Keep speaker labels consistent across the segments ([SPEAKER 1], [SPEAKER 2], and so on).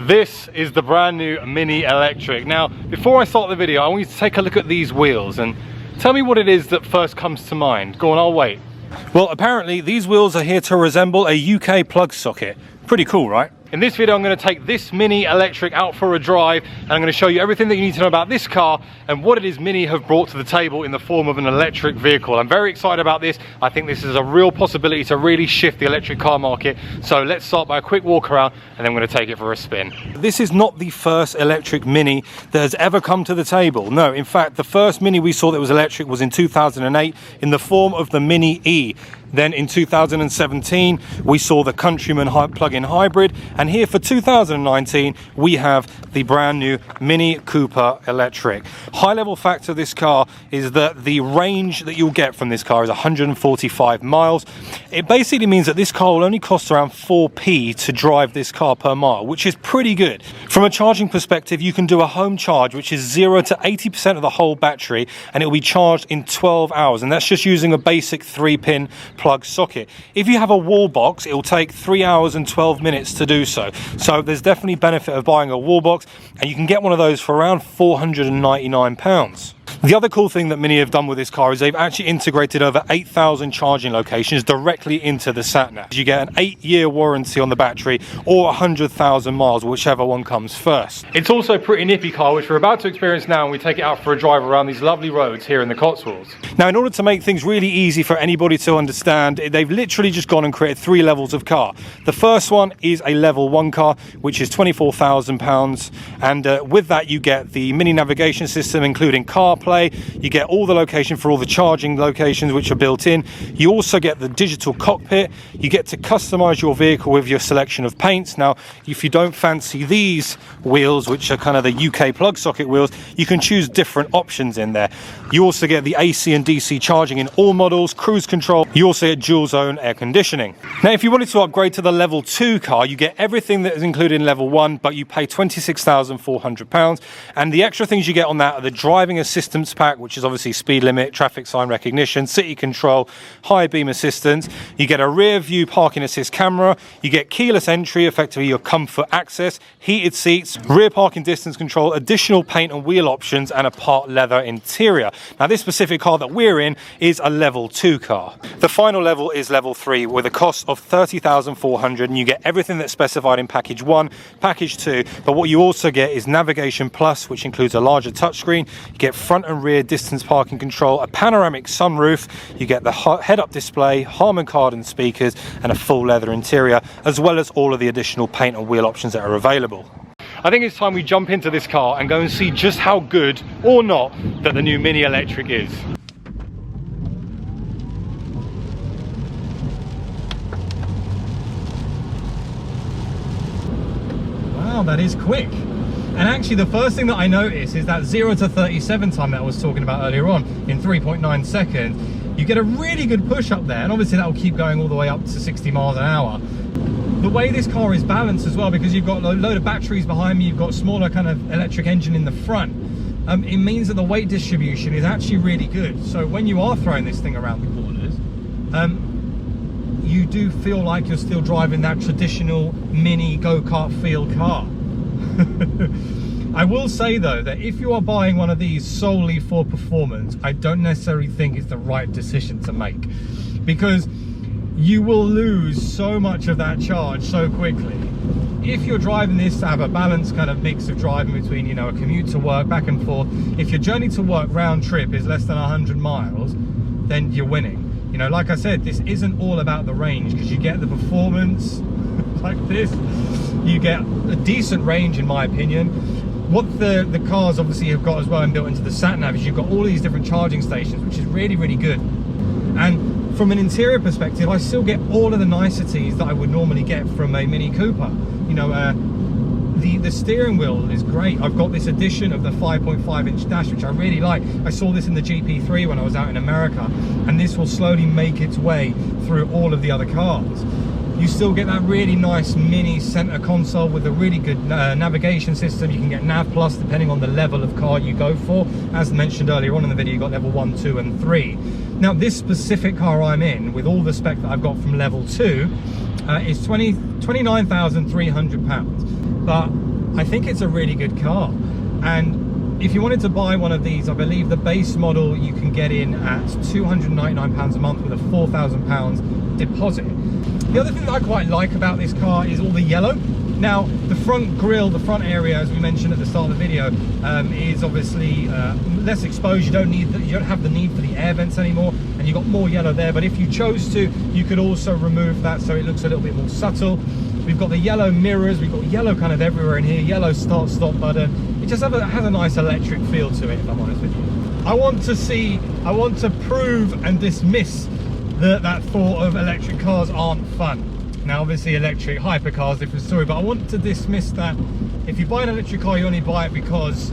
[SPEAKER 1] This is the brand new Mini Electric. Now, before I start the video, I want you to take a look at these wheels and tell me what it is that first comes to mind. Go on, I'll wait. Well, apparently these wheels are here to resemble a UK plug socket. Pretty cool, right? In this video, I'm going to take this Mini Electric out for a drive, and I'm going to show you everything that you need to know about this car and what it is Mini have brought to the table in the form of an electric vehicle. I'm very excited about this. I think this is a real possibility to really shift the electric car market. So let's start by a quick walk around, and then I'm going to take it for a spin. This is not the first electric Mini that has ever come to the table. No, in fact, the first Mini we saw that was electric was in 2008 in the form of the Mini E. Then in 2017, we saw the Countryman plug-in hybrid. And here for 2019, we have the brand new Mini Cooper Electric. High level fact of this car is that the range that you'll get from this car is 145 miles. It basically means that this car will only cost around 4p to drive this car per mile, which is pretty good. From a charging perspective, you can do a home charge, which is 0 to 80% of the whole battery, and it will be charged in 12 hours. And that's just using a basic 3-pin plug socket. If you have a wall box, it will take 3 hours and 12 minutes to do so. So there's definitely benefit of buying a wall box, and you can get one of those for around £499. The other cool thing that Mini have done with this car is they've actually integrated over 8,000 charging locations directly into the sat-nav. You get an 8-year warranty on the battery or 100,000 miles, whichever one comes first. It's also a pretty nippy car, which we're about to experience now, and we take it out for a drive around these lovely roads here in the Cotswolds. Now, in order to make things really easy for anybody to understand, they've literally just gone and created 3 levels of car. The first one is a level 1 car, which is £24,000, and with that you get the Mini navigation system, including CarPlay. You get all the location for all the charging locations which are built in. You also get the digital cockpit. You get to customize your vehicle with your selection of paints. Now, if you don't fancy these wheels, which are kind of the UK plug socket wheels, you can choose different options in there. You also get the AC and DC charging in all models, cruise control. You also get dual zone air conditioning. Now, if you wanted to upgrade to the level 2 car, you get everything that is included in level 1, but you pay £26,400. And the extra things you get on that are the driving assistance pack, which is obviously speed limit, traffic sign recognition, city control, high beam assistance. You get a rear view parking assist camera. You get keyless entry, effectively your comfort access, heated seats, rear parking distance control, additional paint and wheel options, and a part leather interior. Now, this specific car that we're in is a level 2 car. The final level is level 3 with a cost of £30,400, and you get everything that's specified in package 1, package 2, but what you also get is navigation plus, which includes a larger touchscreen. You get front and rear distance parking control, a panoramic sunroof, you get the head-up display, Harman Kardon speakers, and a full leather interior, as well as all of the additional paint and wheel options that are available. I think it's time we jump into this car and go and see just how good or not that the new Mini Electric is. Wow, that is quick. And actually, the first thing that I noticed is that 0 to 37 time that I was talking about earlier on in 3.9 seconds. You get a really good push up there, and obviously that will keep going all the way up to 60 miles an hour. The way this car is balanced as well, because you've got a load of batteries behind me, you've got a smaller kind of electric engine in the front, it means that the weight distribution is actually really good. So when you are throwing this thing around the corners, you do feel like you're still driving that traditional Mini go-kart feel car. I will say though that if you are buying one of these solely for performance, I don't necessarily think it's the right decision to make, because you will lose so much of that charge so quickly. If you're driving this to have a balanced kind of mix of driving between, you know, a commute to work, back and forth, if your journey to work round trip is less than 100 miles, then you're winning. You know, like I said, this isn't all about the range, because you get the performance like this. You get a decent range, in my opinion. What the cars obviously have got as well and built into the sat-nav is you've got all these different charging stations, which is really, really good. And from an interior perspective, I still get all of the niceties that I would normally get from a Mini Cooper. You know, the steering wheel is great. I've got this edition of the 5.5-inch dash, which I really like. I saw this in the GP3 when I was out in America, and this will slowly make its way through all of the other cars. You still get that really nice mini center console with a really good navigation system. You can get Nav Plus depending on the level of car you go for. As mentioned earlier on in the video, you got level 1, 2 and 3. Now this specific car I'm in, with all the spec that I've got from level 2, is £29,300. But I think it's a really good car. And if you wanted to buy one of these, I believe the base model you can get in at £299 a month with a £4,000 deposit. The other thing that I quite like about this car is all the yellow. Now, the front grille, the front area, as we mentioned at the start of the video, is obviously less exposed. You don't have the need for the air vents anymore, and you've got more yellow there. But if you chose to, you could also remove that so it looks a little bit more subtle. We've got the yellow mirrors, we've got yellow kind of everywhere in here, yellow start-stop button. It just has a nice electric feel to it, if I'm honest with you. I want to prove and dismiss that thought of electric cars aren't fun. Now, obviously, electric hypercars, different story, but I want to dismiss that. If you buy an electric car, you only buy it because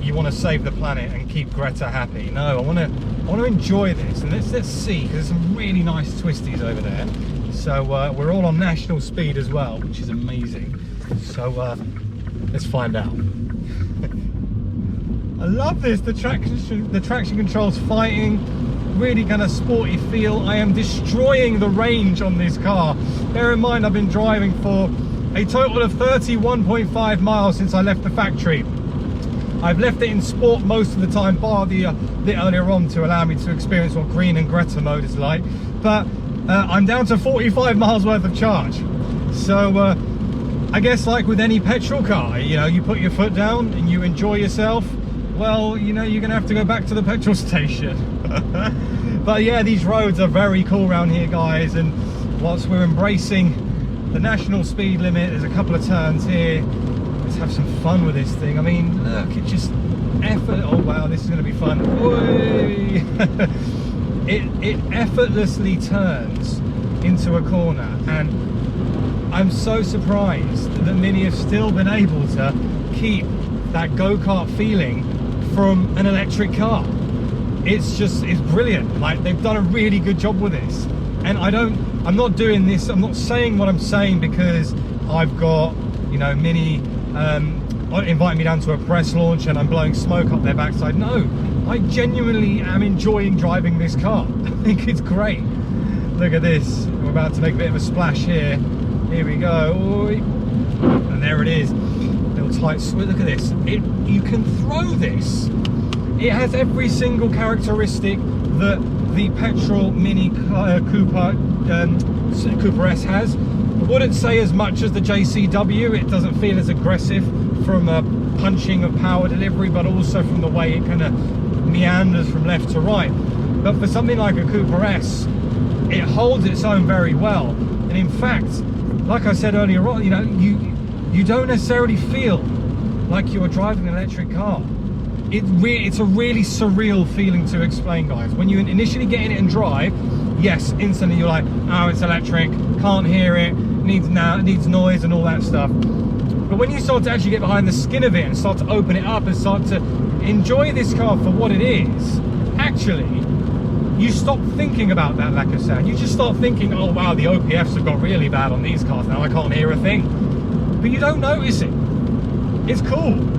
[SPEAKER 1] you want to save the planet and keep Greta happy. No, I want to enjoy this, and let's see, because there's some really nice twisties over there. So we're all on national speed as well, which is amazing. So let's find out. I love this. The traction control's fighting. Really kind of sporty feel. I am destroying the range on this car. Bear in mind, I've been driving for a total of 31.5 miles since I left the factory. I've left it in sport most of the time, bar the bit earlier on to allow me to experience what green and Greta mode is like. But I'm down to 45 miles worth of charge. So I guess, like with any petrol car, you know, you put your foot down and you enjoy yourself. Well, you know, you're gonna have to go back to the petrol station. But yeah, these roads are very cool around here, guys, and whilst we're embracing the national speed limit, there's a couple of turns here. Let's have some fun with this thing. I mean, look, it just oh wow, this is gonna be fun. It effortlessly turns into a corner, and I'm so surprised that Mini have still been able to keep that go-kart feeling from an electric car. It's brilliant. Like, they've done a really good job with this. And I'm not doing this, I'm not saying what I'm saying because I've got, you know, Mini inviting me down to a press launch and I'm blowing smoke up their backside. No, I genuinely am enjoying driving this car. I think it's great. Look at this. We're about to make a bit of a splash here. Here we go. And there it is. Little tight swing. Look at this. You can throw this. It has every single characteristic that the petrol Mini Cooper S has. I wouldn't say as much as the JCW. It doesn't feel as aggressive from a punching of power delivery, but also from the way it kind of meanders from left to right. But for something like a Cooper S, it holds its own very well. And in fact, like I said earlier on, you know, you don't necessarily feel like you're driving an electric car. It's a really surreal feeling to explain, guys. When you initially get in it and drive, yes, instantly you're like, oh, it's electric, can't hear it, needs noise and all that stuff. But when you start to actually get behind the skin of it and start to open it up and start to enjoy this car for what it is, actually, you stop thinking about that lack of sound. You just start thinking, oh wow, the OPFs have got really bad on these cars now, I can't hear a thing. But you don't notice it. It's cool.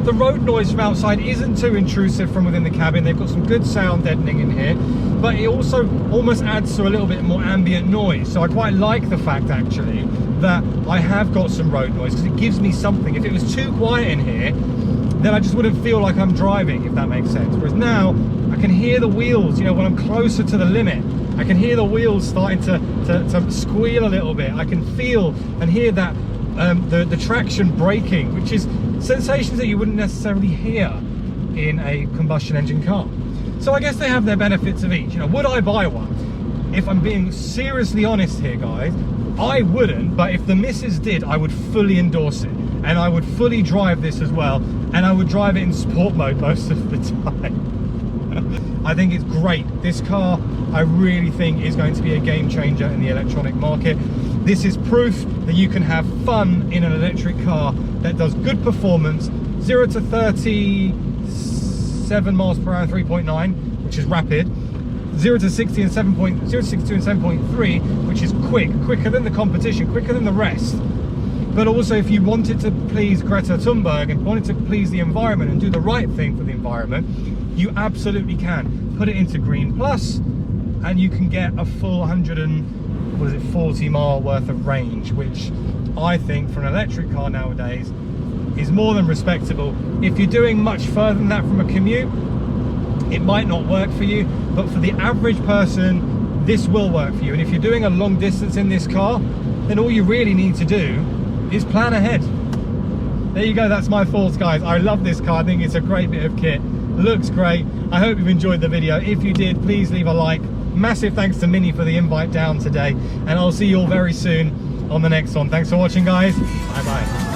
[SPEAKER 1] The road noise from outside isn't too intrusive from within the cabin. They've got some good sound deadening in here, but it also almost adds to a little bit more ambient noise. So I quite like the fact, actually, that I have got some road noise, because it gives me something. If it was too quiet in here, then I just wouldn't feel like I'm driving, if that makes sense. Whereas now, I can hear the wheels, you know, when I'm closer to the limit. I can hear the wheels starting to squeal a little bit. I can feel and hear that the traction braking, which is sensations that you wouldn't necessarily hear in a combustion engine car. So I guess they have their benefits of each. You know, would I buy one? If I'm being seriously honest here, guys, I wouldn't, but if the missus did, I would fully endorse it. And I would fully drive this as well, and I would drive it in sport mode most of the time. I think it's great. This car, I really think, is going to be a game changer in the electronic market. This is proof that you can have fun in an electric car that does good performance. 0 to 37 miles per hour, 3.9, which is rapid. 0 to 60 and 7.062 and 7.3, which is quicker than the competition, quicker than the rest. But also, if you wanted to please Greta Thunberg and wanted to please the environment and do the right thing for the environment, you absolutely can. Put it into Green Plus, and you can get a full 140 mile worth of range, which I think for an electric car nowadays is more than respectable. If you're doing much further than that from a commute, it might not work for you, but for the average person, this will work for you. And if you're doing a long distance in this car, then all you really need to do is plan ahead. There you go, that's my thoughts, guys. I love this car. I think it's a great bit of kit. Looks great. I hope you've enjoyed the video. If you did, please leave a like. Massive thanks to Mini for the invite down today, and I'll see you all very soon on the next one. Thanks for watching, guys. Bye bye.